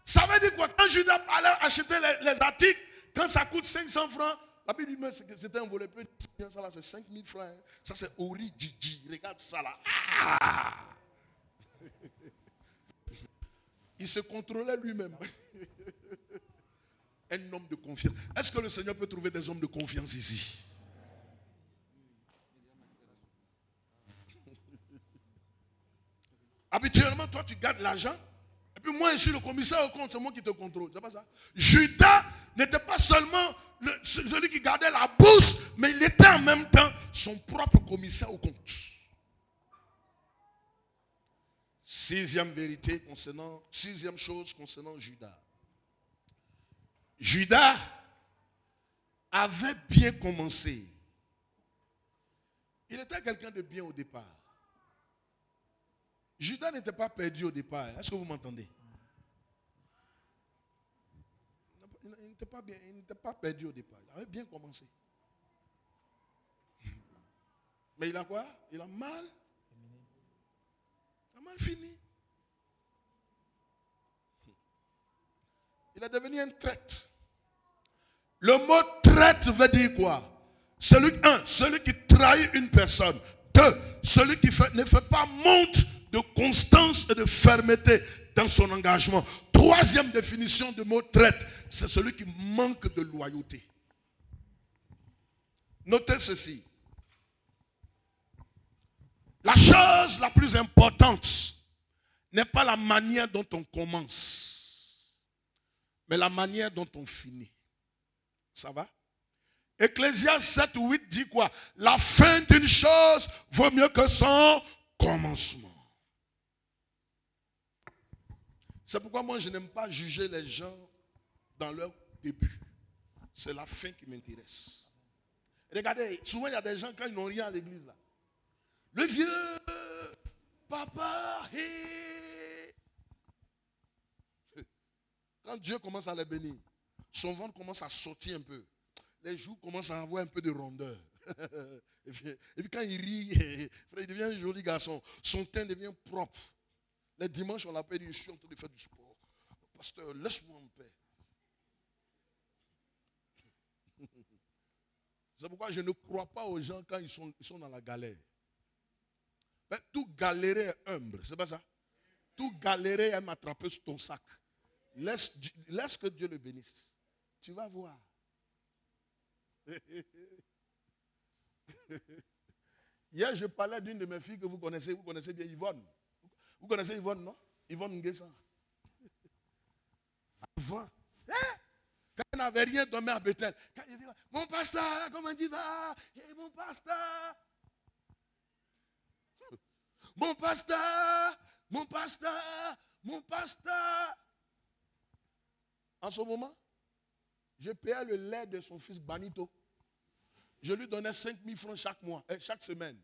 Ça veut dire quoi? Quand Judas allait acheter les articles, quand ça coûte 500 francs, la Bible dit que c'était un volet peu. Ça là, c'est 5000 francs. Hein. Ça, c'est Ori Djidji. Regarde ça là. Ah! Il se contrôlait lui-même. Un homme de confiance. Est-ce que le Seigneur peut trouver des hommes de confiance ici? Habituellement, toi, tu gardes l'argent. Et puis moi, je suis le commissaire au compte. C'est moi qui te contrôle. C'est pas ça? Judas n'était pas seulement celui qui gardait la bourse, mais il était en même temps son propre commissaire au compte. Sixième chose concernant Judas. Judas avait bien commencé. Il était quelqu'un de bien au départ. Judas n'était pas perdu au départ. Est-ce que vous m'entendez? Il n'était pas bien, il n'était pas perdu au départ. Il avait bien commencé. Mais il a quoi? Il a mal fini. Il est devenu un traître. Le mot traître veut dire quoi? Celui qui trahit une personne. Deux, celui qui ne fait pas montre de constance et de fermeté dans son engagement. Troisième définition du mot traître, c'est celui qui manque de loyauté. Notez ceci. La chose la plus importante n'est pas la manière dont on commence, mais la manière dont on finit. Ça va? Ecclésiaste 7, 8 dit quoi? La fin d'une chose vaut mieux que son commencement. C'est pourquoi moi je n'aime pas juger les gens dans leur début. C'est la fin qui m'intéresse. Regardez, souvent il y a des gens quand ils n'ont rien à l'église là. Le vieux papa, hey. Quand Dieu commence à les bénir, son ventre commence à sortir un peu. Les joues commencent à avoir un peu de rondeur. Et puis quand il rit, il devient un joli garçon. Son teint devient propre. Les dimanches, on l'appelle, je suis en train de faire du sport. Pasteur, laisse-moi en paix. C'est pourquoi je ne crois pas aux gens quand ils sont dans la galère. Mais tout galéré est humble, c'est pas ça? Tout galéré aime attraper sur ton sac. Laisse que Dieu le bénisse. Tu vas voir. Hier, je parlais d'une de mes filles que vous connaissez bien, Yvonne. Vous connaissez Yvonne, non? Yvonne Nguessa. Avant, quand elle n'avait rien donné à Bethel, quand il dit, mon pasteur, comment tu vas? Mon pasteur. Mon pasteur, mon pasteur, mon pasteur. En ce moment, je payais le lait de son fils Banito. Je lui donnais 5 000 francs chaque mois, chaque semaine.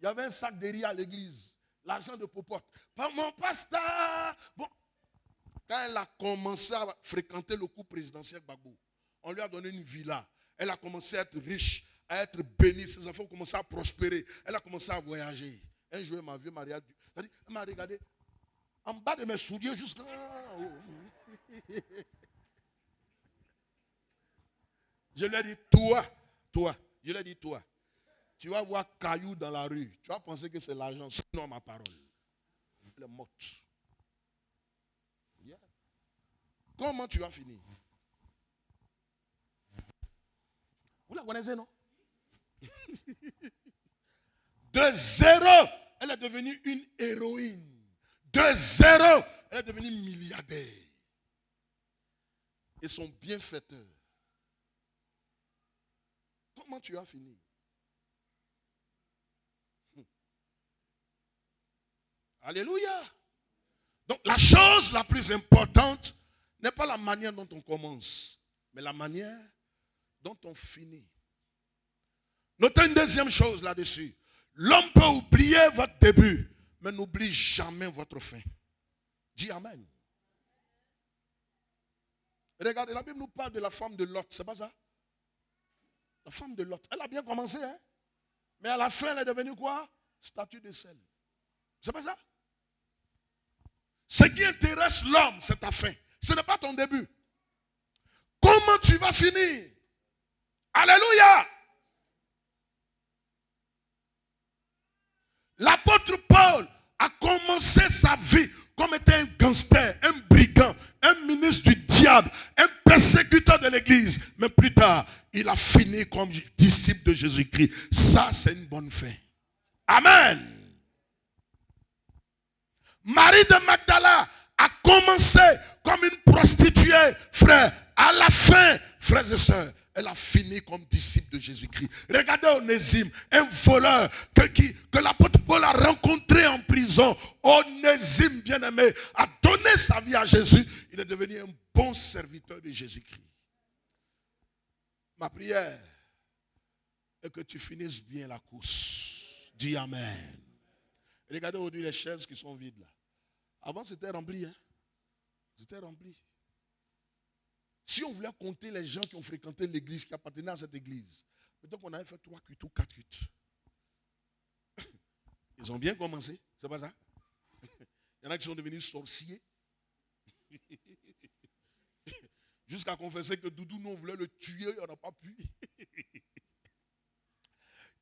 Il y avait un sac de riz à l'église. L'argent de popote. Mon pasteur. Bon. Quand elle a commencé à fréquenter le couple présidentiel Gbagbo, on lui a donné une villa. Elle a commencé à être riche, à être bénie. Ses enfants ont commencé à prospérer. Elle a commencé à voyager. Un jour, elle m'a vu, elle m'a regardé en bas de mes souliers jusqu'à... Je lui ai dit, toi, je lui ai dit, toi, tu vas voir caillou dans la rue. Tu vas penser que c'est l'argent, sinon ma parole. Elle est morte. Yeah. Comment tu vas finir? Vous la connaissez, non? De zéro, elle est devenue une héroïne. De zéro, elle est devenue milliardaire. Et son bienfaiteur. Comment tu as fini? Alléluia. Donc la chose la plus importante n'est pas la manière dont on commence, mais la manière dont on finit. Notez une deuxième chose là-dessus. L'homme peut oublier votre début, mais n'oublie jamais votre fin. Dis Amen. Regardez, la Bible nous parle de la femme de Lot, c'est pas ça? La femme de Lot, elle a bien commencé, hein? Mais à la fin, elle est devenue quoi? Statue de sel. C'est pas ça? Ce qui intéresse l'homme, c'est ta fin. Ce n'est pas ton début. Comment tu vas finir? Alléluia! L'apôtre Paul a commencé sa vie comme étant un gangster, un brigand, un ministre du diable, un persécuteur de l'église. Mais plus tard, il a fini comme disciple de Jésus-Christ. Ça, c'est une bonne fin. Amen. Marie de Magdala a commencé comme une prostituée, frère. À la fin, frères et sœurs, elle a fini comme disciple de Jésus-Christ. Regardez Onésime, un voleur que l'apôtre Paul a rencontré en prison. Onésime, bien-aimé, a donné sa vie à Jésus. Il est devenu un bon serviteur de Jésus-Christ. Ma prière est que tu finisses bien la course. Dis Amen. Regardez aujourd'hui les chaises qui sont vides là. Avant c'était rempli, hein. C'était rempli. Si on voulait compter les gens qui ont fréquenté l'église, qui appartenaient à cette église, peut-être qu'on avait fait 3 cuites ou 4 cuites. Ils ont bien commencé, c'est pas ça? Il y en a qui sont devenus sorciers. Jusqu'à confesser que Doudou, nous, on voulait le tuer, on n'a pas pu.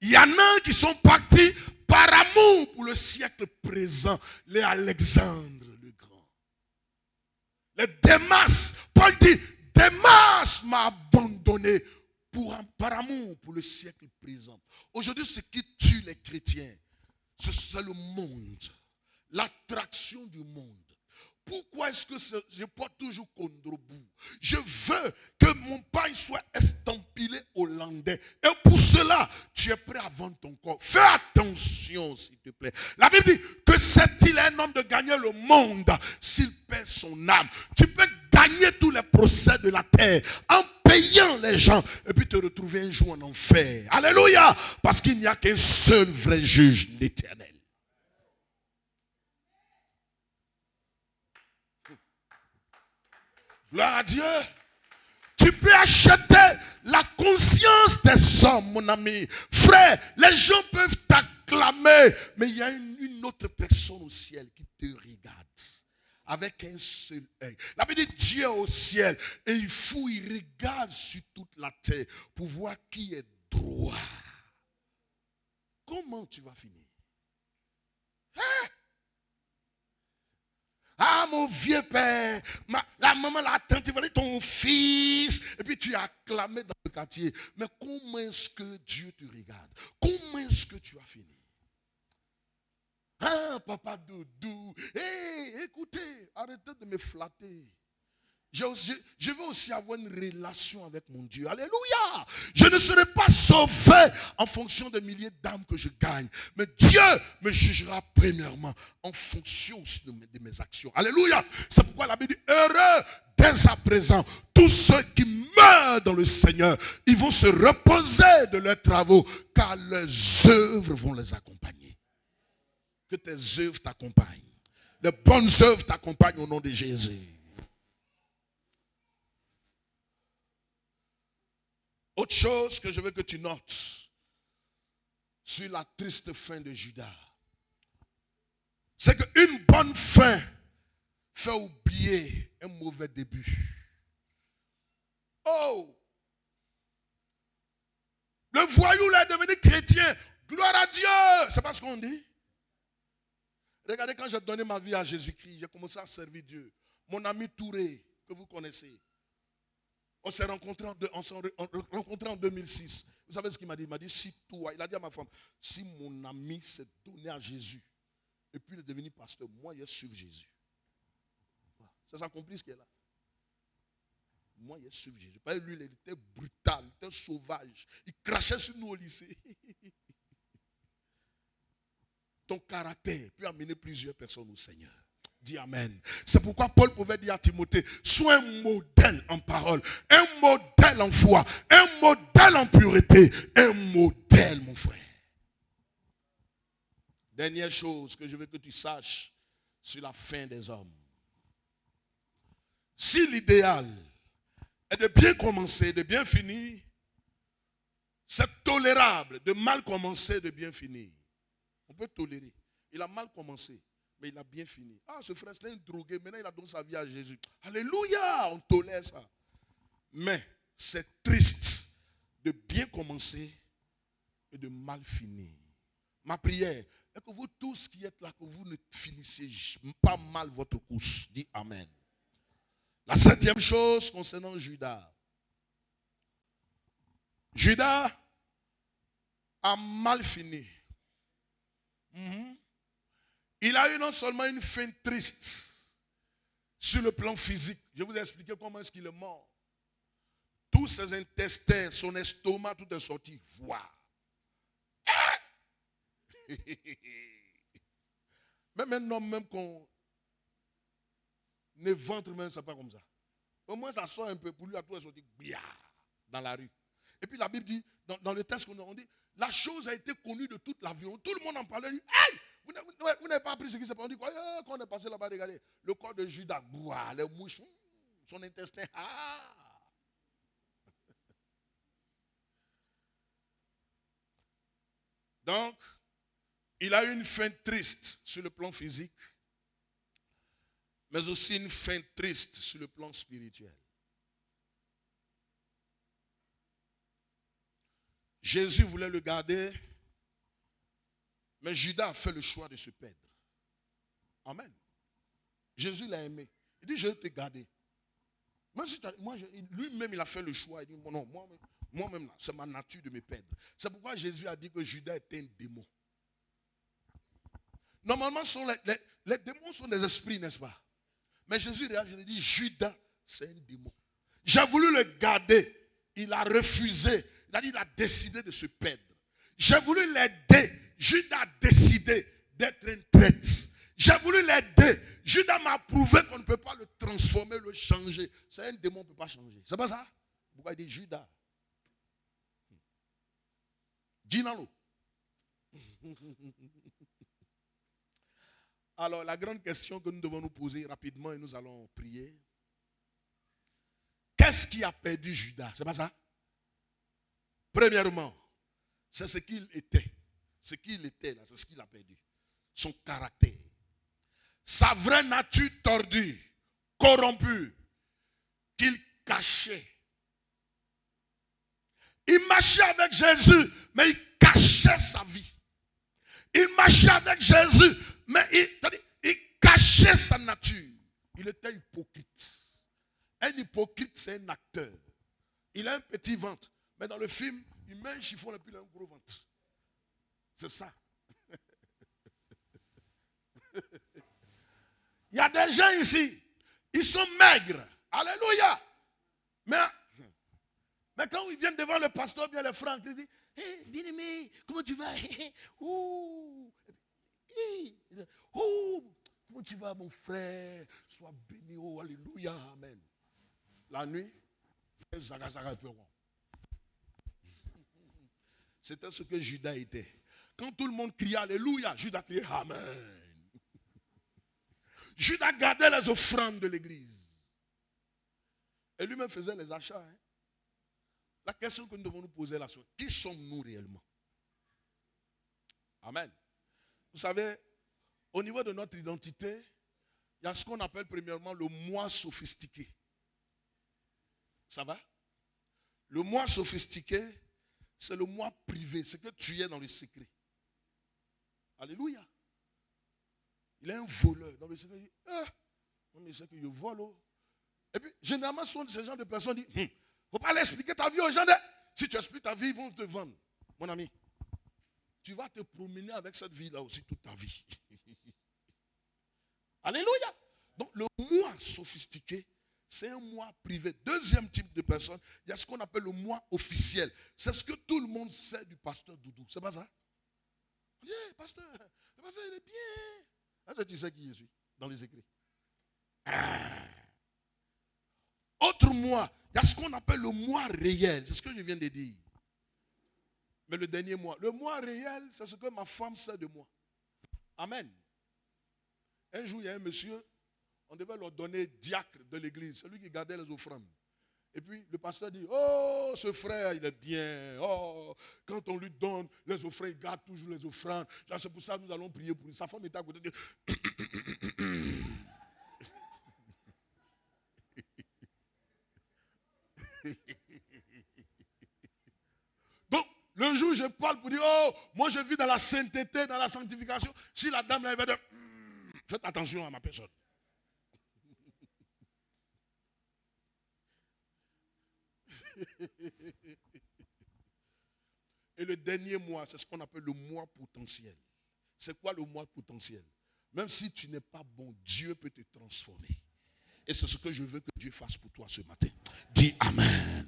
Il y en a qui sont partis par amour pour le siècle présent. Les Alexandre le Grand. Les Démas. Paul dit, Démas m'a abandonné par amour pour le siècle présent. Aujourd'hui, ce qui tue les chrétiens, c'est le monde. L'attraction du monde. Pourquoi est-ce que je porte toujours Kondrobu? Je veux que mon pain soit estampillé hollandais. Et pour cela, tu es prêt à vendre ton corps. Fais attention, s'il te plaît. La Bible dit que c'est-il un homme de gagner le monde s'il perd son âme? Tu peux gagner tous les procès de la terre en payant les gens et puis te retrouver un jour en enfer. Alléluia! Parce qu'il n'y a qu'un seul vrai juge, l'Éternel. Gloire à Dieu. Tu peux acheter la conscience des hommes, mon ami. Frère, les gens peuvent t'acclamer, mais il y a une autre personne au ciel qui te regarde avec un seul œil. La Bible dit Dieu est au ciel et il regarde sur toute la terre pour voir qui est droit. Comment tu vas finir? Hein? Ah, mon vieux père, la maman, la tante, il valait ton fils. Et puis tu es acclamé dans le quartier. Mais comment est-ce que Dieu te regarde? Comment est-ce que tu as fini? Ah, papa Doudou. Hé, écoutez, arrêtez de me flatter. Je veux aussi avoir une relation avec mon Dieu. Alléluia. Je ne serai pas sauvé en fonction des milliers d'âmes que je gagne. Mais Dieu me jugera premièrement en fonction de mes actions. Alléluia. C'est pourquoi la Bible dit, heureux dès à présent tous ceux qui demeurent dans le Seigneur, ils vont se reposer de leurs travaux, car leurs œuvres vont les accompagner. Que tes œuvres t'accompagnent. Les bonnes œuvres t'accompagnent au nom de Jésus. Autre chose que je veux que tu notes sur la triste fin de Judas, c'est qu'une bonne fin fait oublier un mauvais début. Oh! Le voyou là est devenu chrétien. Gloire à Dieu! C'est pas ce qu'on dit? Regardez, quand j'ai donné ma vie à Jésus-Christ, j'ai commencé à servir Dieu. Mon ami Touré, que vous connaissez, on s'est rencontrés en 2006. Vous savez ce qu'il m'a dit? Il m'a dit, si toi, il a dit à ma femme, si mon ami s'est donné à Jésus, et puis il est devenu pasteur, moi, je suis Jésus. Ça s'accomplit ce qui est là. Moi, je suis Jésus. Parce que lui, il était brutal, il était sauvage. Il crachait sur nous au lycée. Ton caractère peut amener plusieurs personnes au Seigneur. Dis Amen. C'est pourquoi Paul pouvait dire à Timothée, sois un modèle en parole, un modèle en foi, un modèle en pureté, un modèle, mon frère. Dernière chose que je veux que tu saches sur la fin des hommes. Si l'idéal est de bien commencer, de bien finir, c'est tolérable de mal commencer, de bien finir. On peut tolérer. Il a mal commencé, mais il a bien fini. Ah, ce frère, c'est un drogué. Maintenant, il a donné sa vie à Jésus. Alléluia, on tolère ça. Mais c'est triste de bien commencer et de mal finir. Ma prière est que vous tous qui êtes là, que vous ne finissiez pas mal votre course. Dis Amen. La 7e chose concernant Judas. Judas a mal fini. Il a eu non seulement une fin triste sur le plan physique. Je vous ai expliqué comment est-ce qu'il est mort. Tous ses intestins, son estomac, tout est sorti. Voilà. Même un homme, même qu'on ne ventre même, c'est pas comme ça. Au moins, ça sort un peu pour lui, à tout est sorti dans la rue. Et puis la Bible dit, dans le texte qu'on dit, la chose a été connue de toute la vie. Tout le monde en parlait, dit, hey, vous n'avez pas appris ce qui s'est passé. On dit quoi? Quand on est passé là-bas, regardez, le corps de Judas, les mouches, son intestin, Donc, il a eu une fin triste sur le plan physique, mais aussi une fin triste sur le plan spirituel. Jésus voulait le garder, mais Judas a fait le choix de se perdre. Amen. Jésus l'a aimé. Il dit, je vais te garder. Lui-même, il a fait le choix. Il dit, non, moi-même, c'est ma nature de me perdre. C'est pourquoi Jésus a dit que Judas était un démon. Normalement, les démons sont des esprits, n'est-ce pas? Mais Jésus réagit, il dit, Judas, c'est un démon. J'ai voulu le garder. Il a refusé. Il a décidé de se perdre. J'ai voulu l'aider. Judas a décidé d'être un traître. J'ai voulu l'aider. Judas m'a prouvé qu'on ne peut pas le transformer, le changer. C'est un démon, on ne peut pas changer. C'est pas ça? Pourquoi il dit Judas? Dis-le. Alors, la grande question que nous devons nous poser rapidement et nous allons prier. Qu'est-ce qui a perdu Judas? C'est pas ça? Premièrement, c'est ce qu'il était. Ce qu'il était là, c'est ce qu'il a perdu. Son caractère. Sa vraie nature tordue, corrompue, qu'il cachait. Il marchait avec Jésus, mais il cachait sa vie. Il marchait avec Jésus, mais il cachait sa nature. Il était hypocrite. Un hypocrite, c'est un acteur. Il a un petit ventre, mais dans le film, il met un chiffon et puis il a un gros ventre. C'est ça. Il y a des gens ici, ils sont maigres. Alléluia. Mais quand ils viennent devant le pasteur, bien le frère, ils disent, hey, bien-aimé, comment tu vas? Comment tu vas, mon frère? Sois béni, oh, alléluia, amen. La nuit, C'était ce que Judas était. Quand tout le monde criait Alléluia, Judas criait Amen. Judas gardait les offrandes de l'église. Et lui-même faisait les achats. Hein. La question que nous devons nous poser là, c'est qui sommes-nous réellement? Amen. Vous savez, au niveau de notre identité, il y a ce qu'on appelle premièrement le moi sophistiqué. Ça va? Le moi sophistiqué, c'est le moi privé, c'est que tu es dans le secret. Alléluia. Il est un voleur. Dans le secret, il dit, non mais c'est que je vole. Oh. Et puis, généralement, ce genre de personnes disent, il ne faut pas aller expliquer ta vie aux gens. Si tu expliques ta vie, ils vont te vendre. Mon ami, tu vas te promener avec cette vie-là aussi toute ta vie. Alléluia. Donc, le moi sophistiqué, c'est un moi privé. Deuxième type de personne, il y a ce qu'on appelle le moi officiel. C'est ce que tout le monde sait du pasteur Doudou. C'est pas ça? Oui, pasteur, le pasteur, il est bien. Est-ce que tu sais qui je suis dans les écrits? Autre moi, il y a ce qu'on appelle le moi réel. C'est ce que je viens de dire. Mais le dernier moi, le moi réel, c'est ce que ma femme sait de moi. Amen. Un jour, il y a un monsieur, on devait leur donner diacre de l'église, celui qui gardait les offrandes. Et puis le pasteur dit, oh, ce frère, il est bien. Oh, quand on lui donne les offrandes, il garde toujours les offrandes. Là, c'est pour ça que nous allons prier pour lui. Sa femme était à côté de Donc, le jour où je parle pour dire, oh, moi je vis dans la sainteté, dans la sanctification. Si la dame là, elle va dire, faites attention à ma personne. Et le dernier moi, c'est ce qu'on appelle le moi potentiel. C'est quoi le moi potentiel? Même si tu n'es pas bon, Dieu peut te transformer. Et c'est ce que je veux que Dieu fasse pour toi ce matin. Dis Amen.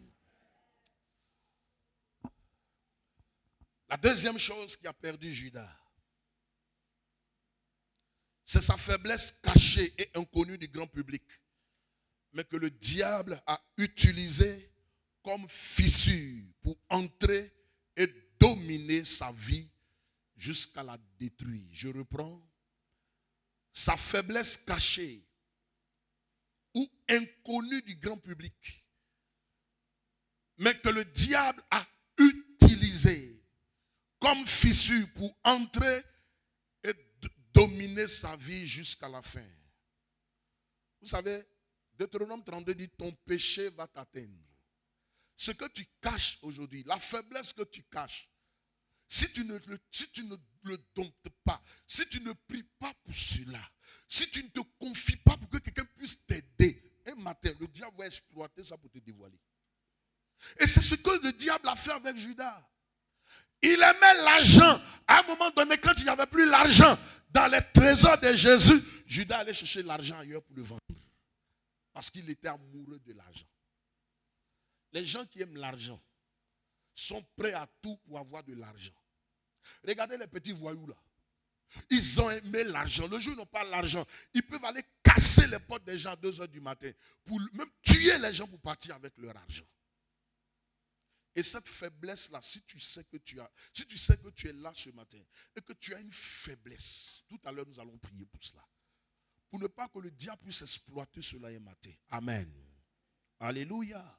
La deuxième chose qui a perdu Judas, c'est sa faiblesse cachée et inconnue du grand public, mais que le diable a utilisée comme fissure pour entrer et dominer sa vie jusqu'à la détruire. Je reprends. Sa faiblesse cachée ou inconnue du grand public, mais que le diable a utilisée comme fissure pour entrer et dominer sa vie jusqu'à la fin. Vous savez, Deutéronome 32 dit, ton péché va t'atteindre. Ce que tu caches aujourd'hui, la faiblesse que tu caches, si tu ne le domptes pas, si tu ne pries pas pour cela, si tu ne te confies pas pour que quelqu'un puisse t'aider, un matin, le diable va exploiter ça pour te dévoiler. Et c'est ce que le diable a fait avec Judas. Il aimait l'argent. À un moment donné, quand il n'y avait plus l'argent dans les trésors de Jésus, Judas allait chercher l'argent ailleurs pour le vendre. Parce qu'il était amoureux de l'argent. Les gens qui aiment l'argent sont prêts à tout pour avoir de l'argent. Regardez les petits voyous là. Ils ont aimé l'argent. Le jour où ils n'ont pas l'argent, ils peuvent aller casser les portes des gens à 2 heures du matin pour même tuer les gens pour partir avec leur argent. Et cette faiblesse-là, si tu sais que tu es là ce matin et que tu as une faiblesse, tout à l'heure nous allons prier pour cela. Pour ne pas que le diable puisse exploiter cela un matin. Amen. Alléluia.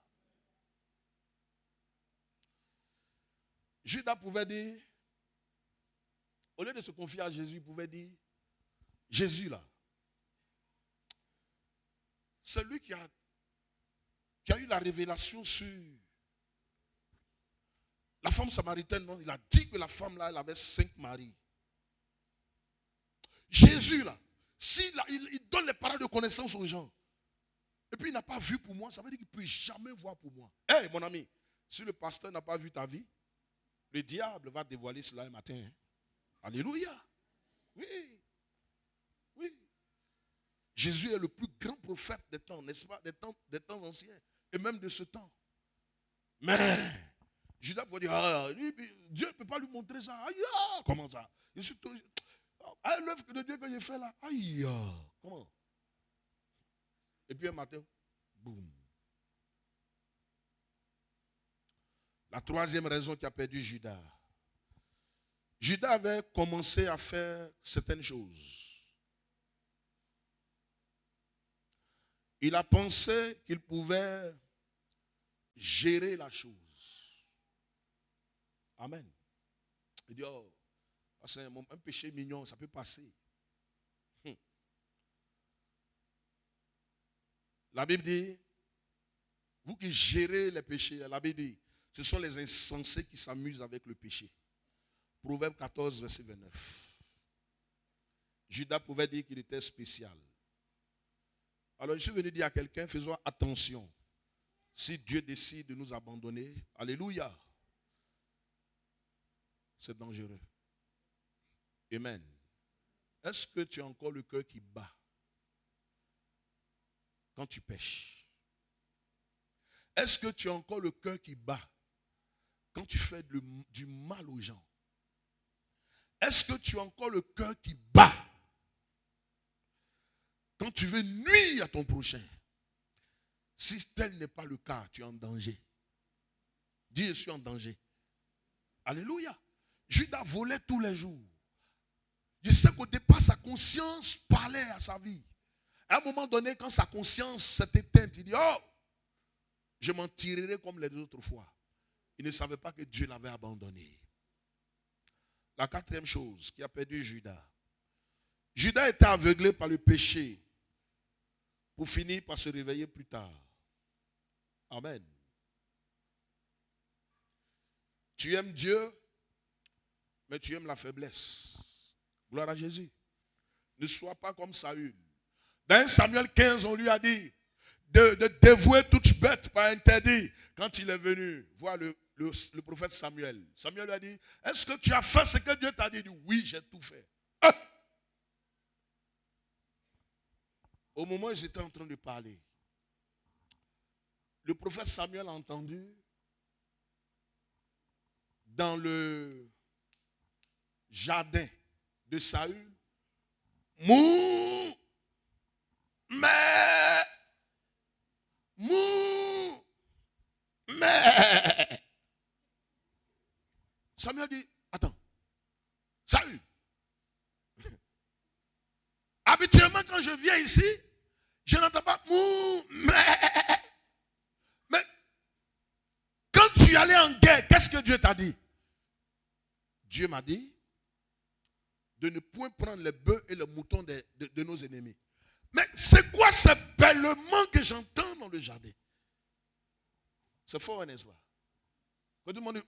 Judas pouvait dire, au lieu de se confier à Jésus, il pouvait dire, Jésus là, c'est lui qui a eu la révélation sur la femme samaritaine. Non, il a dit que la femme là, elle avait 5 maris. Jésus là, il donne les paroles de connaissance aux gens, et puis il n'a pas vu pour moi, ça veut dire qu'il ne peut jamais voir pour moi. Hé, mon ami, si le pasteur n'a pas vu ta vie, le diable va dévoiler cela un matin. Hein? Alléluia. Oui. Oui. Jésus est le plus grand prophète des temps, n'est-ce pas? Des temps anciens. Et même de ce temps. Mais Judas va dire, Dieu ne peut pas lui montrer ça. Aïe, comment ça? Je suis l'œuvre de Dieu que j'ai fait là. Aïe, comment? Et puis un matin, boum. La troisième raison qui a perdu Judas. Judas avait commencé à faire certaines choses. Il a pensé qu'il pouvait gérer la chose. Amen. Il dit, oh, c'est un péché mignon, ça peut passer. La Bible dit, vous qui gérez les péchés, la Bible dit, ce sont les insensés qui s'amusent avec le péché. Proverbe 14, verset 29. Judas pouvait dire qu'il était spécial. Alors je suis venu dire à quelqu'un, faisons attention. Si Dieu décide de nous abandonner, alléluia, c'est dangereux. Amen. Est-ce que tu as encore le cœur qui bat quand tu pêches? Est-ce que tu as encore le cœur qui bat quand tu fais du mal aux gens? Est-ce que tu as encore le cœur qui bat quand tu veux nuire à ton prochain? Si tel n'est pas le cas, tu es en danger. Dis, je suis en danger. Alléluia. Judas volait tous les jours. Je sais qu'au départ, sa conscience parlait à sa vie. À un moment donné, quand sa conscience s'est éteinte, il dit, oh, je m'en tirerai comme les autres fois. Il ne savait pas que Dieu l'avait abandonné. La quatrième chose qui a perdu Judas. Judas était aveuglé par le péché pour finir par se réveiller plus tard. Amen. Tu aimes Dieu, mais tu aimes la faiblesse. Gloire à Jésus. Ne sois pas comme Saül. Dans 1 Samuel 15, on lui a dit de dévouer toute bête par interdit. Quand il est venu voir le prophète Samuel, Samuel lui a dit, est-ce que tu as fait ce que Dieu t'a dit? Il dit, oui, j'ai tout fait. Ah! Au moment où j'étais en train de parler, le prophète Samuel a entendu dans le jardin de Saül, mou, mais, Samuel dit, attends, Saül, habituellement quand je viens ici, je n'entends pas mais quand tu allais en guerre, qu'est-ce que Dieu t'a dit? Dieu m'a dit de ne point prendre les bœufs et les moutons de nos ennemis. Mais c'est quoi ce bêlement que j'entends dans le jardin? C'est fort, n'est-ce pas? Quand tout le monde dit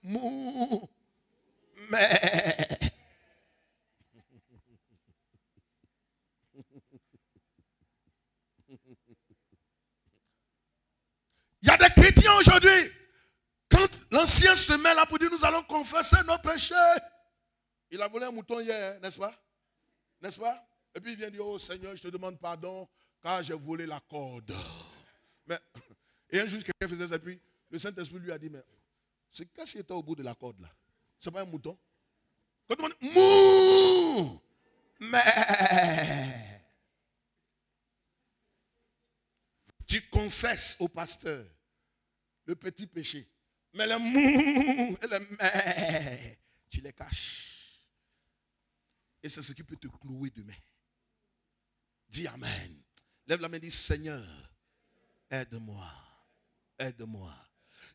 mais il y a des chrétiens aujourd'hui, quand l'ancien se met là pour dire nous allons confesser nos péchés, il a volé un mouton hier, n'est-ce pas? N'est-ce pas? Et puis il vient dire, oh Seigneur, je te demande pardon car j'ai volé la corde. Mais, et un jour, quelqu'un faisait ça, puis le Saint-Esprit lui a dit, mais c'est qu'est-ce qui était au bout de la corde là? C'est pas un mouton? Quand on dit, mouh, mais tu confesses au pasteur le petit péché. Mais les mouh et les mais, tu les caches. Et c'est ce qui peut te clouer demain. Dis Amen. Lève la main et dis Seigneur, aide-moi. Aide-moi.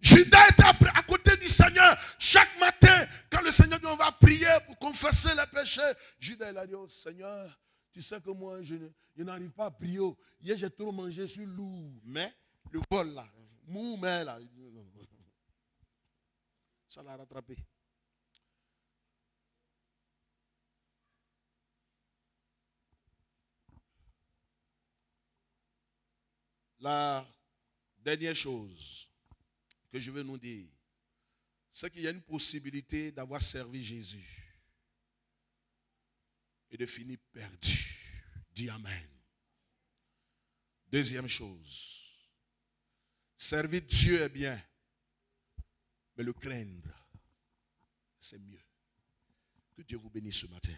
Judas était à côté du Seigneur chaque matin. Quand le Seigneur dit on va prier pour confesser les péchés, Judas il a dit, oh Seigneur, tu sais que moi je n'arrive pas à prier. Hier j'ai trop mangé sur loup. Mais le vol là, mou mais là, ça l'a rattrapé. La dernière chose que je veux nous dire, c'est qu'il y a une possibilité d'avoir servi Jésus et de finir perdu. Dis Amen. Deuxième chose, servir Dieu est bien, mais le craindre, c'est mieux. Que Dieu vous bénisse ce matin.